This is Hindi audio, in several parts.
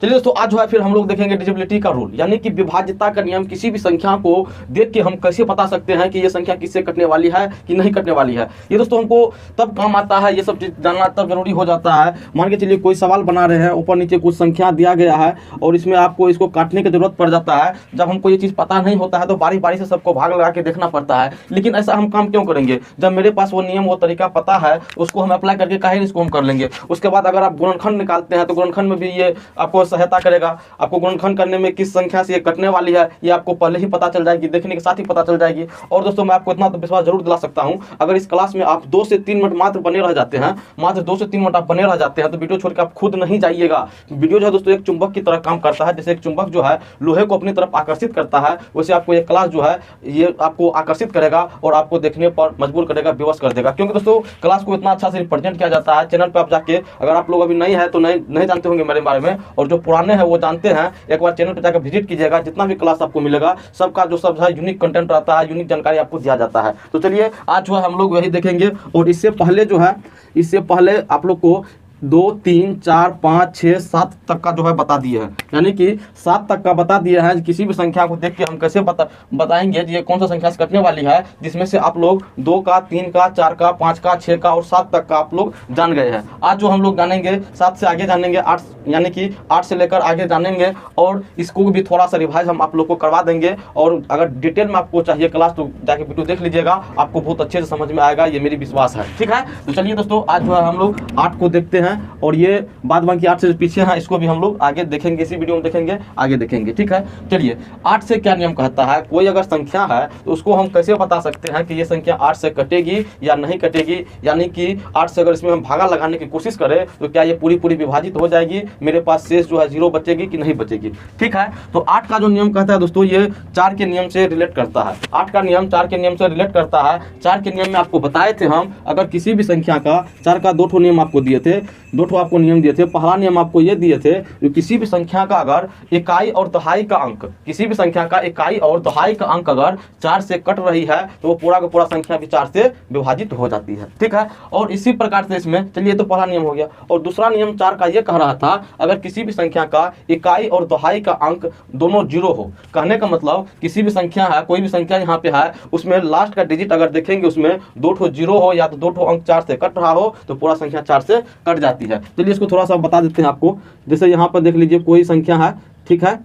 चलिए दोस्तों, आज जो है फिर हम लोग देखेंगे डिविजिबिलिटी का रूल, यानी कि विभाज्यता का नियम। किसी भी संख्या को देख के हम कैसे बता सकते हैं कि ये संख्या किससे कटने वाली है कि नहीं कटने वाली है। ये दोस्तों हमको तब काम आता है, ये सब चीज जानना तब जरूरी हो जाता है। मान के चलिए कोई सवाल बना रहे हैं, ऊपर नीचे कुछ संख्या दिया गया है और इसमें आपको इसको काटने की जरूरत पड़ जाता है। जब हमको ये चीज पता नहीं होता है तो बारी बारी से सबको भाग लगा के देखना पड़ता है। लेकिन ऐसा हम काम क्यों करेंगे? जब मेरे पास वो नियम वो तरीका पता है, उसको हम अप्लाई करके काहे इसको हम कर लेंगे। उसके बाद अगर आप गुणनखंड निकालते हैं तो गुणनखंड में भी ये आपको सहायता करेगा। आपको गुणनखंड करने में किस संख्या से ये कटने वाली है ये आपको पहले ही पता चल जाएगी, देखने के साथ ही पता चल जाएगी। और दोस्तों मैं आपको इतना तो विश्वास जरूर दिला सकता हूं, अगर इस क्लास में आप 2 से 3 मिनट मात्र बने रह जाते हैं, मात्र 2 से 3 मिनट आप बने रह जाते हैं, तो वीडियो छोड़ के आप खुद नहीं जाइएगा। वीडियो जो है दोस्तों एक चुंबक की तरह काम करता है। जैसे एक चुंबक जो है लोहे को अपनी तरफ आकर्षित करता है, वैसे आपको ये क्लास जो है ये आपको आकर्षित करेगा और आपको देखने पर मजबूर करेगा, विवश कर देगा। क्योंकि दोस्तों क्लास को इतना अच्छा से रिप्रेजेंट किया जाता है। चैनल पर आप जाके, अगर आप लोग अभी नहीं है तो नहीं जानते होंगे मेरे बारे में, और जो पुराने हैं वो जानते हैं, एक बार चैनल पर जाकर विजिट कीजिएगा। जितना भी क्लास आपको मिलेगा सबका जो सब है यूनिक कंटेंट रहता है, यूनिक जानकारी आपको दिया जाता है। तो चलिए आज जो है हम लोग वही देखेंगे। और इससे पहले जो है, इससे पहले आप लोग को 2, 3, 4, 5, 6, 7 तक का जो है बता दिए हैं, यानी कि 7 तक का बता दिए हैं। किसी भी संख्या को देख के हम कैसे बताएंगे ये कौन सा संख्या से कटने वाली है, जिसमें से आप लोग 2 का, 3 का, 4 का, 5 का, 6 का और 7 तक का आप लोग जान गए हैं। आज जो हम लोग जानेंगे 7 से आगे जानेंगे, 8 यानी कि 8 से लेकर आगे जानेंगे। और इसको भी थोड़ा सा रिवाइज हम आप लोग को करवा देंगे। और अगर डिटेल में आपको चाहिए क्लास तो जाके वीडियो देख लीजिएगा, आपको बहुत अच्छे से समझ में आएगा, ये मेरी विश्वास है। ठीक है, तो चलिए दोस्तों आज जो है हम लोग 8 को देखते हैं। और ये बाद बाकी 8 से पीछे है, इसको भी हम लोग आगे देखेंगे, इसी वीडियो में देखेंगे, आगे देखेंगे। ठीक है, चलिए 8 से क्या नियम कहता है। कोई अगर संख्या है तो उसको हम कैसे बता सकते हैं कि ये संख्या 8 से कटेगी या नहीं कटेगी। यानी कि 8 से अगर इसमें हम भागा लगाने की कोशिश करें तो क्या ये पूरी विभाजित हो जाएगी, मेरे पास शेष जो है 0 बचेगी कि नहीं बचेगी। ठीक है, तो 8 का जो नियम कहता है दोस्तों ये 4 के नियम से रिलेट करता है। 8 का नियम 4 के नियम से रिलेट करता है। 4 के नियम में आपको बताए थे हम, अगर किसी भी संख्या का 4 का 2 ठो नियम आपको दिए थे, 2 ठो आपको नियम दिए थे। पहला नियम आपको ये दिए थे, जो किसी भी संख्या का अगर इकाई और दहाई का अंक, किसी भी संख्या का इकाई और दहाई का अंक अगर 4 से कट रही है तो वो पूरा का पूरा संख्या भी 4 से विभाजित हो जाती है। ठीक है, और इसी प्रकार से इसमें, चलिए तो पहला नियम हो गया। और दूसरा नियम 4 का ये कह रहा था, अगर किसी भी संख्या का इकाई और दहाई का अंक दोनों 0 हो। कहने का मतलब किसी भी संख्या है, कोई भी संख्या यहाँ पे है, उसमें लास्ट का डिजिट अगर देखेंगे उसमें 2 ठो 0 हो या तो 2 ठो अंक 4 से कट रहा हो तो पूरा संख्या 4 से कट जाती है। चलिए इसको थोड़ा सा बता देते हैं आपको। जैसे यहाँ पर देख लीजिए कोई संख्या है, ठीक है,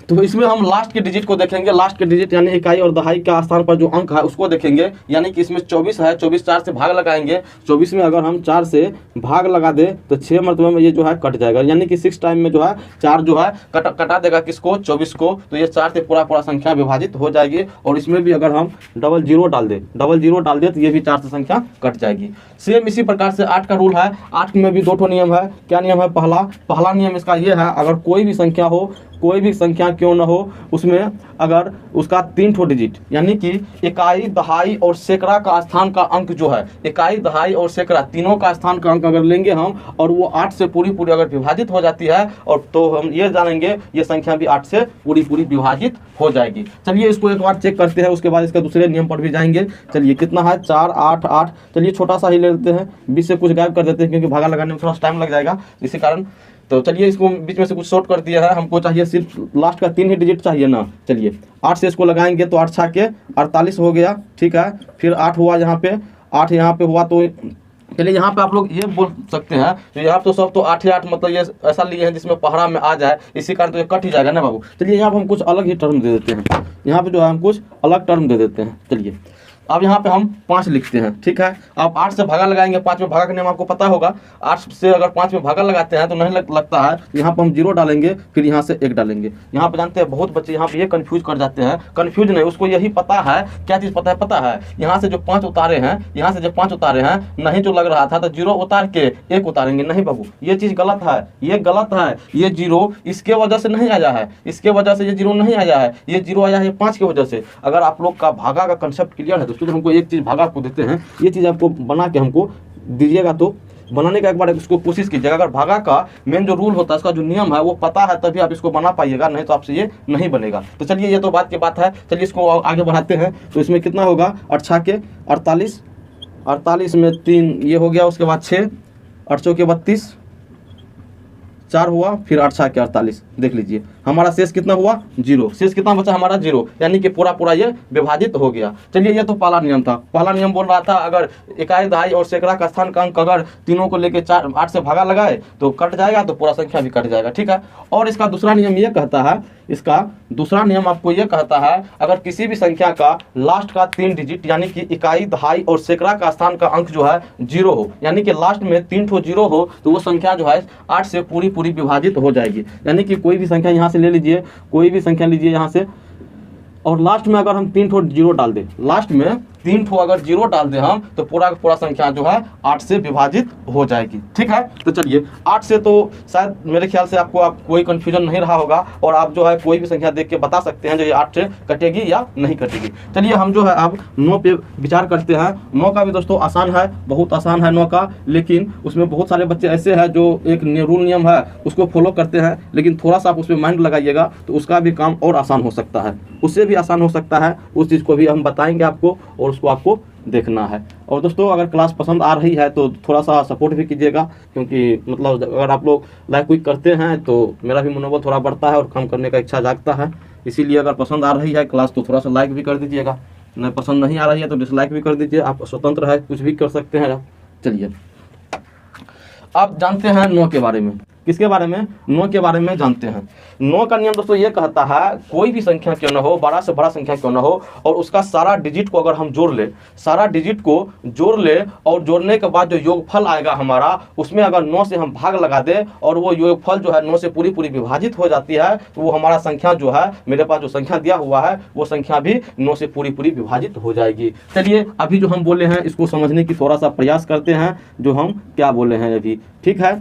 तो इसमें हम लास्ट के डिजिट को देखेंगे। लास्ट के डिजिट यानी इकाई और दहाई का स्थान पर जो अंक है उसको देखेंगे। यानी कि इसमें 24 है, 24 4 से भाग लगाएंगे। 24 में अगर हम 4 से भाग लगा दे तो 6 मरतबे में ये जो है कट जाएगा। यानी कि 6 टाइम में जो है 4 जो है कटा देगा किसको, 24 को। तो ये 4 से पूरा संख्या विभाजित हो जाएगी। और इसमें भी अगर हम 00 डाल दे तो ये भी 4 से संख्या कट जाएगी। सेम इसी प्रकार से 8 का रूल है। 8 में भी 2 ठो नियम है। क्या नियम है? पहला नियम इसका ये है, अगर कोई भी संख्या हो, कोई भी संख्या क्यों न हो, उसमें अगर उसका 3 ठो डिजिट यानी कि इकाई, दहाई और सैकड़ा का स्थान का अंक जो है, इकाई, दहाई और सैकड़ा तीनों का स्थान का अंक अगर लेंगे हम और वो 8 से पूरी अगर विभाजित हो जाती है, और तो हम ये जानेंगे ये संख्या भी 8 से पूरी विभाजित हो जाएगी। चलिए इसको एक बार चेक करते हैं, उसके बाद इसका दूसरे नियम पर भी जाएंगे। चलिए कितना है, 4, 8, 8। चलिए छोटा सा ही ले लेते हैं, 20 से कुछ गायब कर देते हैं क्योंकि भागा लगाने में थोड़ा टाइम लग जाएगा इसी कारण। तो चलिए इसको बीच में से कुछ शॉर्ट कर दिया है, हमको चाहिए सिर्फ लास्ट का 3 ही डिजिट चाहिए ना। चलिए 8 से इसको लगाएंगे तो 8 छाके 48 हो गया। ठीक है, फिर 8 हुआ यहाँ पे, 8 यहाँ पे हुआ। तो चलिए यहाँ पे आप लोग ये बोल सकते हैं तो यहाँ पे तो सब तो 8 ही 8 मतलब ये ऐसा लिए हैं जिसमें पहाड़ा में आ जाए, इसी कारण तो ये कट ही जाएगा ना बाबू। चलिए यहाँ पे हम कुछ अलग ही टर्म दे देते हैं, यहाँ पे जो है हम कुछ अलग टर्म दे देते हैं। चलिए अब यहाँ पे हम 5 लिखते हैं। ठीक है, आप 8 से भागा लगाएंगे, 5 में भागा का नियम आपको पता होगा। 8 से अगर 5 में भागा लगाते हैं तो नहीं लगता है, यहाँ पे हम 0 डालेंगे, फिर यहाँ से 1 डालेंगे। यहाँ पे जानते हैं बहुत बच्चे यहाँ पे ये कंफ्यूज कर जाते हैं। कंफ्यूज नहीं, उसको यही पता है, क्या चीज़ पता है, यहाँ से जो 5 उतारे हैं, यहाँ से जो 5 उतारे हैं, नहीं जो लग रहा था तो 0 उतार के 1 उतारेंगे। नहीं बाबू, ये चीज़ गलत है, ये गलत है। ये 0 इसके वजह से नहीं आया है, इसके वजह से ये 0 नहीं आया है, ये 0 आया है 5 की वजह से। अगर आप लोग का भागा का कंसेप्ट क्लियर है दोस्तों, तो हमको एक चीज़ भागा आपको देते हैं, ये चीज़ आपको बना के हमको दीजिएगा। तो बनाने का एक बार उसको कोशिश कीजिएगा। अगर भागा का मेन जो रूल होता है, इसका जो नियम है वो पता है, तभी आप इसको बना पाइएगा, नहीं तो आपसे ये नहीं बनेगा। तो चलिए ये तो बात की बात है, चलिए इसको आगे बढ़ाते हैं। तो इसमें कितना होगा, 8 छाके 48, 48 में 3 ये हो गया, उसके बाद 6, 8 चौके 32, 4 हुआ, फिर 8 6 48, देख लीजिए हमारा शेष कितना हुआ 0, शेष कितना बचा हमारा 0, यानी कि पूरा पूरा ये विभाजित हो गया। चलिए ये तो पहला नियम था। पहला नियम बोल रहा था अगर इकाई, दहाई और सैकड़ा का स्थान का अंक अगर तीनों को लेके 8 से भागा लगाए तो कट जाएगा, तो पूरा संख्या भी कट जाएगा, ठीक है। और इसका दूसरा नियम ये कहता है, इसका दूसरा नियम आपको ये कहता है अगर किसी भी संख्या का लास्ट का 3 डिजिट यानी कि इकाई, दहाई और सैकड़ा का स्थान का अंक जो है 0 हो, यानी कि लास्ट में 3 ठो 0 हो, तो वो संख्या जो है 8 से पूरी पूरी विभाजित हो जाएगी। यानी कि कोई भी संख्या यहाँ से ले लीजिए, कोई भी संख्या लीजिए यहाँ से, और लास्ट में अगर हम 3 ठो 0 डाल दें, लास्ट में 3 ठो अगर 0 डाल दें हम, तो पूरा पूरा संख्या जो है 8 से विभाजित हो जाएगी, ठीक है। तो चलिए 8 से तो शायद मेरे ख्याल से आपको कोई कंफ्यूजन नहीं रहा होगा, और आप जो है कोई भी संख्या देख के बता सकते हैं जो ये 8 से कटेगी या नहीं कटेगी। चलिए हम जो है अब 9 पे विचार करते हैं। 9 का भी दोस्तों आसान है, बहुत आसान है 9 का, लेकिन उसमें बहुत सारे बच्चे ऐसे हैं जो एक रूल नियम है उसको फॉलो करते हैं, लेकिन थोड़ा सा आप उसमें माइंड लगाइएगा तो उसका भी काम और आसान हो सकता है, उससे भी आसान हो सकता है। उस चीज़ को भी हम बताएंगे आपको, और उसको आपको देखना है। और दोस्तों अगर क्लास पसंद आ रही है तो थोड़ा सा सपोर्ट भी कीजिएगा, क्योंकि मतलब अगर आप लोग लाइक क्विक करते हैं तो मेरा भी मनोबल थोड़ा बढ़ता है और काम करने का इच्छा जागता है। इसीलिए अगर पसंद आ रही है क्लास तो थोड़ा सा लाइक भी कर दीजिएगा, नहीं पसंद नहीं आ रही है तो डिसलाइक भी कर दीजिए, आप स्वतंत्र है, कुछ भी कर सकते हैं आप। चलिए आप जानते हैं 9 के बारे में, किसके बारे में, 9 के बारे में जानते हैं। 9 का नियम दोस्तों ये कहता है कोई भी संख्या क्यों ना हो, बड़ा से बड़ा संख्या क्यों ना हो, और उसका सारा डिजिट को अगर हम जोड़ ले, सारा डिजिट को जोड़ ले, और जोड़ने के बाद जो योगफल आएगा हमारा, उसमें अगर 9 से हम भाग लगा दे और वो योगफल जो है 9 से पूरी पूरी विभाजित हो जाती है, तो वो हमारा संख्या जो है, मेरे पास जो संख्या दिया हुआ है वो संख्या भी 9 से पूरी पूरी विभाजित हो जाएगी। चलिए अभी जो हम बोले हैं इसको समझने की थोड़ा सा प्रयास करते हैं, जो हम क्या बोले हैं अभी, ठीक है।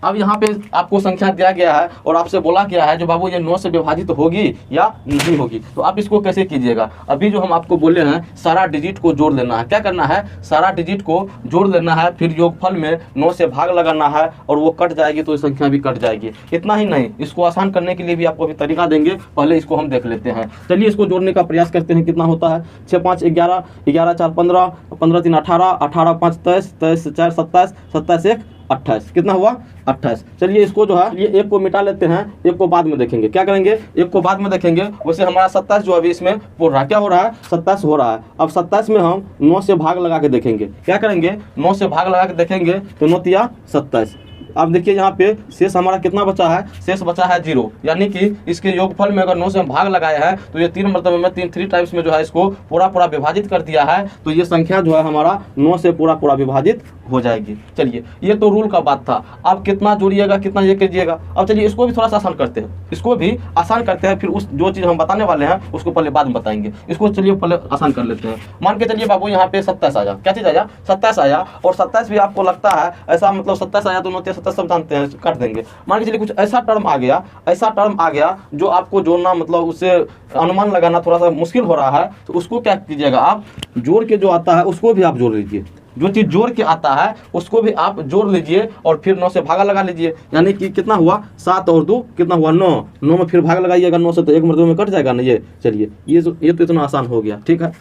अब यहाँ पे आपको संख्या दिया गया है और आपसे बोला गया है जो बाबू ये 9 से विभाजित होगी या नहीं होगी, तो आप इसको कैसे कीजिएगा। अभी जो हम आपको बोले हैं सारा डिजिट को जोड़ लेना है, क्या करना है, सारा डिजिट को जोड़ लेना है, फिर योगफल में 9 से भाग लगाना है और वो कट जाएगी तो ये संख्या भी कट जाएगी। इतना ही नहीं, इसको आसान करने के लिए भी आपको अभी तरीका देंगे, पहले इसको हम देख लेते हैं। चलिए इसको जोड़ने का प्रयास करते हैं, कितना होता है, 6 5 11, 11 4 15, 15 3 18, 18 5 23, 23 4 27, 27 1 28, कितना हुआ 28। चलिए इसको जो है ये एक को मिटा लेते हैं, एक को बाद में देखेंगे, क्या करेंगे, एक को बाद में देखेंगे। वैसे हमारा 27 जो अभी इसमें बोल रहा है, क्या हो रहा है, 27 हो रहा है। अब 27 में हम 9 से भाग लगा के देखेंगे, क्या करेंगे, 9 से भाग लगा के देखेंगे तो 9 तिया 27। अब देखिए यहाँ पे शेष हमारा कितना बचा है, शेष बचा है 0, यानी कि इसके योगफल में अगर 9 से हम भाग लगाए हैं तो ये 3 मरतबे में 3 टाइम्स में जो है इसको पूरा पूरा विभाजित कर दिया है, तो ये संख्या जो है हमारा 9 से पूरा पूरा विभाजित हो जाएगी। चलिए ये तो रूल का बात था, आप कितना जोड़िएगा कितना ये कीजिएगा। अब चलिए इसको भी थोड़ा सा आसान करते हैं, इसको भी आसान करते हैं, फिर उस जो चीज़ हम बताने वाले हैं उसको पहले बाद में बताएंगे। इसको चलिए पहले आसान कर लेते हैं। मान के चलिए बाबू यहाँ पे 27 आया, क्या चीज़ आया, 27 आया, और 27 भी आपको लगता है ऐसा, मतलब 27 आया तो 9 तिया 27 सब जानते हैं, काट देंगे। मान के चलिए कुछ ऐसा टर्म आ गया, ऐसा टर्म आ गया जो आपको जोड़ना, मतलब उससे अनुमान लगाना थोड़ा सा मुश्किल हो रहा है, तो उसको क्या कीजिएगा, आप जोड़ के जो आता है उसको भी आप जोड़ लीजिए, जो चीज़ जोड़ के आता है उसको भी आप जोड़ लीजिए और फिर 9 से भागा लगा लीजिए, यानी कि कितना हुआ 7 और 2 कितना हुआ 9, 9 में फिर भाग लगाइएगा 9 से, तो एक मरतबे में कट जाएगा ना ये। चलिए ये तो इतना आसान हो गया, ठीक है।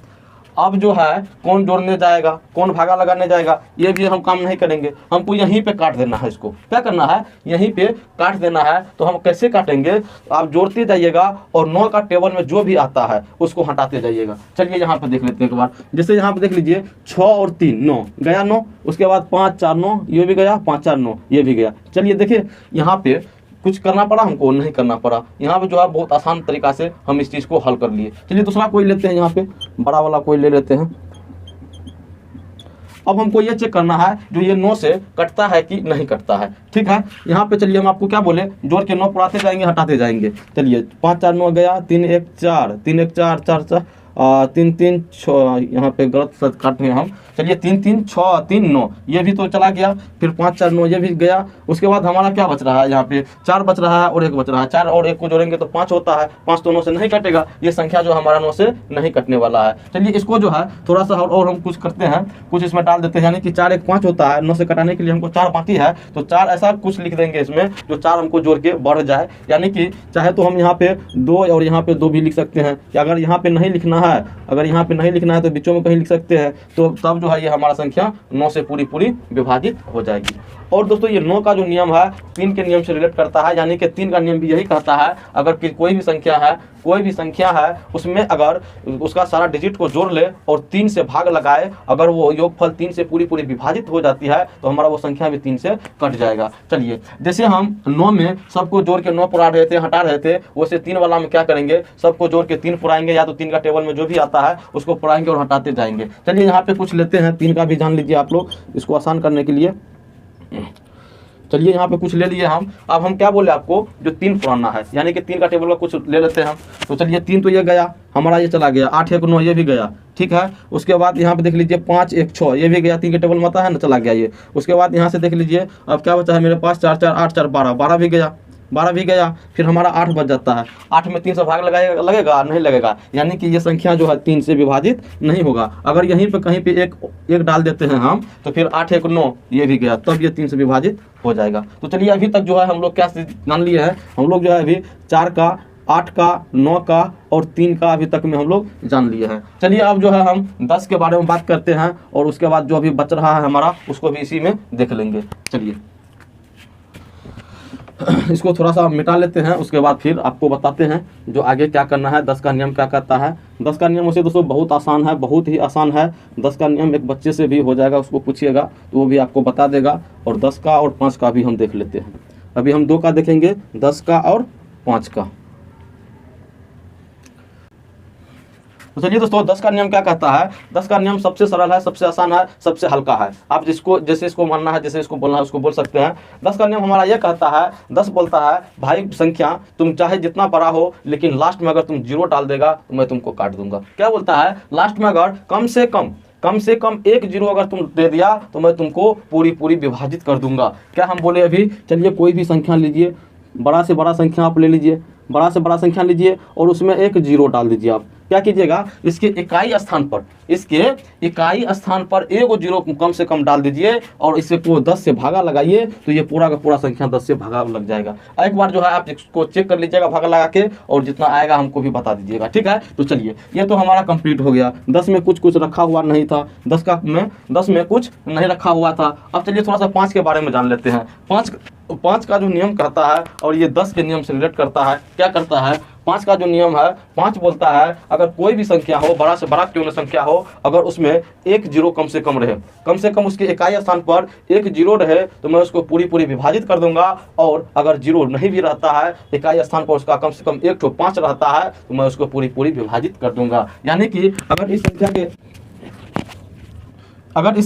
अब जो है कौन जोड़ने जाएगा, कौन भागा लगाने जाएगा, ये भी हम काम नहीं करेंगे, हमको यहीं पे काट देना है। इसको क्या करना है, यहीं पे काट देना है। तो हम कैसे काटेंगे, आप जोड़ते जाइएगा और 9 का टेबल में जो भी आता है उसको हटाते जाइएगा। चलिए यहाँ पे देख लेते हैं एक बार, जैसे यहाँ पे देख लीजिए 6 और 3 9 गया 9, उसके बाद 5 4 9 ये भी गया, 5 4 9 ये भी गया। चलिए देखिए यहाँ पे कुछ करना पड़ा हमको, नहीं करना पड़ा, यहाँ पे जो है बहुत आसान तरीका से हम इस चीज़ को हल कर लिए। चलिए दूसरा कोई लेते हैं, यहाँ पे बड़ा वाला कोई ले लेते हैं। अब हमको ये चेक करना है जो ये 9 से कटता है कि नहीं कटता है, ठीक है। यहाँ पे चलिए हम आपको क्या बोले, जोड़ के 9 पढ़ाते जाएंगे हटाते जाएंगे। चलिए 5 4 9 गया, 3 1 4, 3 1 4 4 4, 3 3 6, यहाँ पे गलत सच काटे हम। चलिए 3 3 6 3 9 ये भी तो चला गया, फिर 5 4 9 ये भी गया। उसके बाद हमारा क्या बच रहा है, यहाँ पे 4 बच रहा है और 1 बच रहा है। 4 और 1 को जोड़ेंगे तो 5 होता है, 5 तो 9 से नहीं कटेगा, ये संख्या जो हमारा 9 से नहीं कटने वाला है। चलिए इसको जो है थोड़ा सा और हम कुछ करते हैं, कुछ इसमें डाल देते हैं, यानी कि 4 1 5 होता है, 9 से कटाने के लिए हमको 4 बाकी है, तो 4 ऐसा कुछ लिख देंगे इसमें जो 4 हमको जोड़ के बढ़ जाए। यानी कि चाहे तो हम यहाँ पे 2 और यहाँ पे 2 भी लिख सकते हैं, या अगर यहाँ पे नहीं लिखना है, अगर यहाँ पे नहीं लिखना है तो बीचों में कहीं लिख सकते हैं, तो तब जो है ये हमारा संख्या 9 से पूरी पूरी विभाजित हो जाएगी। और दोस्तों ये 9 का जो नियम है 3 के नियम से रिलेट करता है, यानी कि 3 का नियम भी यही कहता है अगर कोई भी संख्या है उसमें अगर उसका सारा डिजिट को जोड़ ले और 3 से भाग लगाए, अगर वो योगफल 3 से पूरी पूरी विभाजित हो जाती है तो हमारा वो संख्या भी 3 से कट जाएगा। चलिए जैसे हम 9 में सबको जोड़ के 9 पुरा रहे थे, हटा रहे थे, वैसे 3 वाला में क्या करेंगे, सबको जोड़ के 3 पुराएंगे, या तो 3 का टेबल में जो भी आता है उसको पुराएंगे और हटाते जाएंगे। चलिए यहाँ पे कुछ लेते हैं, 3 का भी जान लीजिए आप लोग इसको आसान करने के लिए। चलिए यहाँ पे कुछ ले लिए हम। अब हम क्या बोले आपको, जो 3 पुराना है, यानी कि 3 का टेबल का कुछ ले लेते हैं हम। तो चलिए 3 तो ये गया हमारा, ये चला गया, 8 1 9 ये भी गया, ठीक है। उसके बाद यहाँ पे देख लीजिए 5 1 6 ये भी गया, 3 के टेबल में आता है ना, चला गया ये। उसके बाद यहाँ से देख लीजिए अब क्या बचा है मेरे पास, 4 4 8 4 12 12 भी गया, 12 भी गया। फिर हमारा 8 बच जाता है, 8 में 3 से भाग लगेगा नहीं लगेगा, यानी कि ये संख्या जो है 3 से विभाजित नहीं होगा। अगर यहीं पे कहीं पे एक डाल देते हैं हम तो फिर 8 1 9 ये भी गया, तब ये 3 से विभाजित हो जाएगा। तो चलिए अभी तक जो है हम लोग क्या जान लिए हैं, हम लोग जो है अभी 4 का 8 का 9 का और 3 का अभी तक में हम लोग जान लिए हैं। चलिए अब जो है हम 10 के बारे में बात करते हैं और उसके बाद जो अभी बच रहा है हमारा उसको भी इसी में देख लेंगे। चलिए इसको थोड़ा सा मिटा लेते हैं, उसके बाद फिर आपको बताते हैं जो आगे क्या करना है। 10 का नियम क्या कहता है। 10 का नियम वैसे दोस्तों बहुत आसान है, बहुत ही आसान है। 10 का नियम एक बच्चे से भी हो जाएगा, उसको पूछिएगा तो वो भी आपको बता देगा। और 10 का और 5 का भी हम देख लेते हैं। अभी हम 2 का देखेंगे, 10 का और 5 का। तो चलिए दोस्तों 10 का नियम क्या कहता है। 10 का नियम सबसे सरल है, सबसे आसान है, सबसे हल्का है। आप जिसको जैसे इसको मानना है, जैसे इसको बोलना है उसको बोल सकते हैं। 10 का नियम हमारा यह कहता है, 10 बोलता है भाई संख्या तुम चाहे जितना बड़ा हो लेकिन लास्ट में अगर तुम 0 डाल देगा तो मैं तुमको काट दूंगा। क्या बोलता है, लास्ट में अगर कम से कम एक 0 अगर तुम दे दिया तो मैं तुमको पूरी पूरी विभाजित कर दूंगा। क्या हम बोले अभी, चलिए कोई भी संख्या लीजिए, बड़ा से बड़ा संख्या आप ले लीजिए, बड़ा से बड़ा संख्या लीजिए और उसमें एक 0 डाल दीजिए। आप क्या कीजिएगा, इसके इकाई स्थान पर एक 0 कम से कम डाल दीजिए और इसे को 10 से भागा लगाइए तो ये पूरा का पूरा संख्या 10 से भागा लग जाएगा। एक बार जो है आप इसको चेक कर लीजिएगा भागा लगा के, और जितना आएगा हमको भी बता दीजिएगा, ठीक है। तो चलिए ये तो हमारा कंप्लीट हो गया। 10 में कुछ रखा हुआ नहीं था, 10 में कुछ नहीं रखा हुआ था। अब चलिए थोड़ा सा 5 के बारे में जान लेते हैं। 5 का जो नियम कहता है और ये 10 के नियम से रिलेट करता है। क्या करता है, 5 का जो नियम है, 5 बोलता है अगर कोई भी संख्या हो, बड़ा से बड़ा क्यों न संख्या हो, अगर उसमें एक 0 कम से कम उसके इकाई स्थान पर एक 0 रहे तो मैं उसको पूरी पूरी विभाजित कर दूंगा। और अगर 0 नहीं भी रहता है, इकाई स्थान पर उसका कम से कम 1 5 रहता है तो मैं उसको पूरी पूरी विभाजित कर दूंगा। यानी कि अगर इस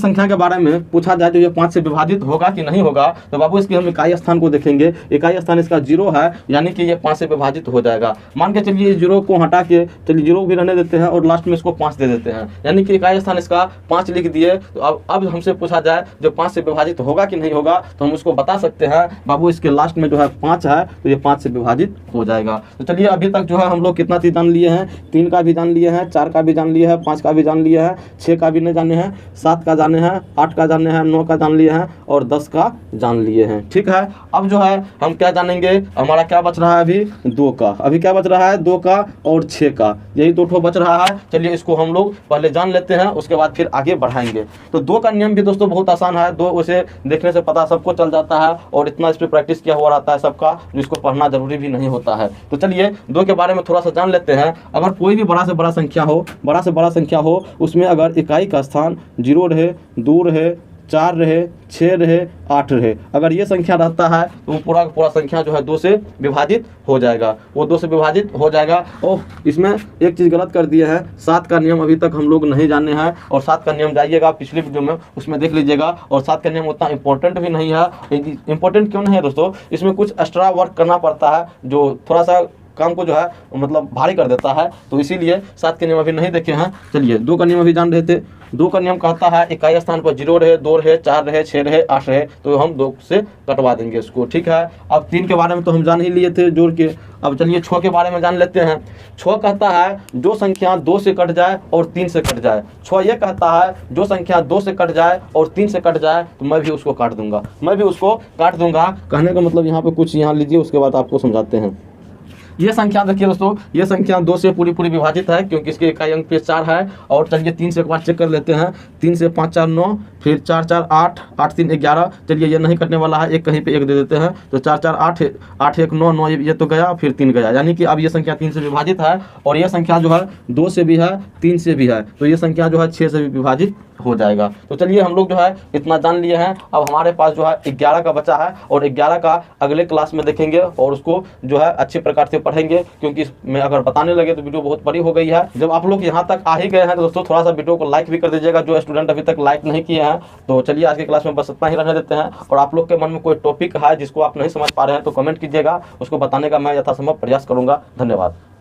संख्या के बारे में पूछा जाए तो ये 5 से विभाजित होगा कि नहीं होगा, तो बाबू इसके हम इकाई स्थान को देखेंगे। इकाई स्थान इसका 0 है, यानी कि ये 5 से विभाजित हो जाएगा। मान के चलिए 0 को हटा के चलिए 0 भी रहने देते हैं और लास्ट में इसको 5 दे देते हैं, यानी कि इकाई स्थान इसका 5 लिख दिए। तो अब हमसे पूछा जाए जो 5 से विभाजित होगा कि नहीं होगा, तो हम उसको बता सकते हैं बाबू इसके लास्ट में जो है 5 है तो ये 5 से विभाजित हो जाएगा। तो चलिए अभी तक जो है हम लोग कितना चीज जान लिए हैं, 3 का भी जान लिए हैं, 4 का भी जान लिए हैं, 5 का भी जान लिए हैं, 6 का भी नहीं जाने हैं, 7 का जाने हैं, 8 का जाने हैं, 9 का जान लिए हैं और 10 का जान लिए हैं, ठीक है। अब जो है हम क्या जानेंगे, हमारा क्या बच रहा है अभी 2 का। अभी क्या बच रहा है 2 का और 6 का, यही 2 ठो बच रहा है। चलिए इसको हम लोग पहले जान लेते हैं, उसके बाद फिर आगे बढ़ाएंगे। तो 2 का नियम भी दोस्तों बहुत आसान है। 2 उसे देखने से पता सबको चल जाता है और इतना इस पर प्रैक्टिस किया हुआ रहता है सबका, जिसको पढ़ना जरूरी भी नहीं होता है। तो चलिए 2 के बारे में थोड़ा सा जान लेते हैं। अगर कोई भी बड़ा से बड़ा संख्या हो उसमें अगर इकाई का स्थान 0 रहे, 2 रहे, 4 रहे, 6 रहे, 8 रहे, अगर ये संख्या रहता है तो वो पूरा पूरा संख्या जो है 2 से विभाजित हो जाएगा। वो 2 से विभाजित हो जाएगा। ओह, इसमें एक चीज़ गलत कर दिया है, 7 का नियम अभी तक हम लोग नहीं जाने हैं। और 7 का नियम जाइएगा पिछले वीडियो में, उसमें देख लीजिएगा। और 7 का नियम उतना इंपॉर्टेंट भी नहीं है। इंपॉर्टेंट क्यों नहीं है दोस्तों, इसमें कुछ एक्स्ट्रा वर्क करना पड़ता है जो थोड़ा सा काम को जो है मतलब भारी कर देता है, तो इसीलिए 7 के नियम अभी नहीं देखे हैं। चलिए 2 का नियम अभी जान रहे थे। 2 का नियम कहता है इकाई स्थान पर 0 रहे, 2 रहे, 4 रहे, 6 रहे, 8 रहे, तो हम 2 से कटवा देंगे इसको, ठीक है। अब 3 के बारे में तो हम जान ही लिए थे जोड़ के। अब चलिए 6 के बारे में जान लेते हैं। 6 कहता है जो संख्या 2 से कट जाए और 3 से कट जाए। 6 ये कहता है जो संख्या 2 से कट जाए और 3 से कट जाए तो मैं भी उसको काट दूंगा। कहने का मतलब यहाँ पे कुछ यहाँ लीजिए, उसके बाद आपको समझाते हैं। ये संख्या देखिए दोस्तों, ये संख्या 2 से पूरी विभाजित है, क्योंकि इसके इकाई अंक पे 4 है। और चलिए 3 से एक बार चेक कर लेते हैं। 3 से 5 4 9, फिर 4 4 8, 8 3 11। चलिए ये नहीं कटने वाला है, एक कहीं पे एक दे देते हैं, तो 4 4 8, 8 1 9, 9 ये तो गया, फिर 3 गया, यानी कि अब ये संख्या 3 से विभाजित है। और ये संख्या जो है 2 से भी है, 3 से भी है, तो ये संख्या जो है 6 से भी विभाजित हो जाएगा। तो चलिए हम लोग जो है इतना जान लिए हैं। अब हमारे पास जो है 11 का बचा है, और 11 का अगले क्लास में देखेंगे और उसको जो है अच्छे प्रकार से पढ़ेंगे, क्योंकि इसमें अगर बताने लगे तो वीडियो बहुत बड़ी हो गई है। जब आप लोग यहाँ तक आ ही गए हैं तो दोस्तों थोड़ा सा वीडियो को लाइक भी कर दीजिएगा, जो स्टूडेंट अभी तक लाइक नहीं किए हैं। तो चलिए आज के क्लास में बस इतना ही रहने देते हैं। और आप लोग के मन में कोई टॉपिक है जिसको आप नहीं समझ पा रहे हैं तो कमेंट कीजिएगा, उसको बताने का मैं यथासंभव प्रयास करूँगा। धन्यवाद।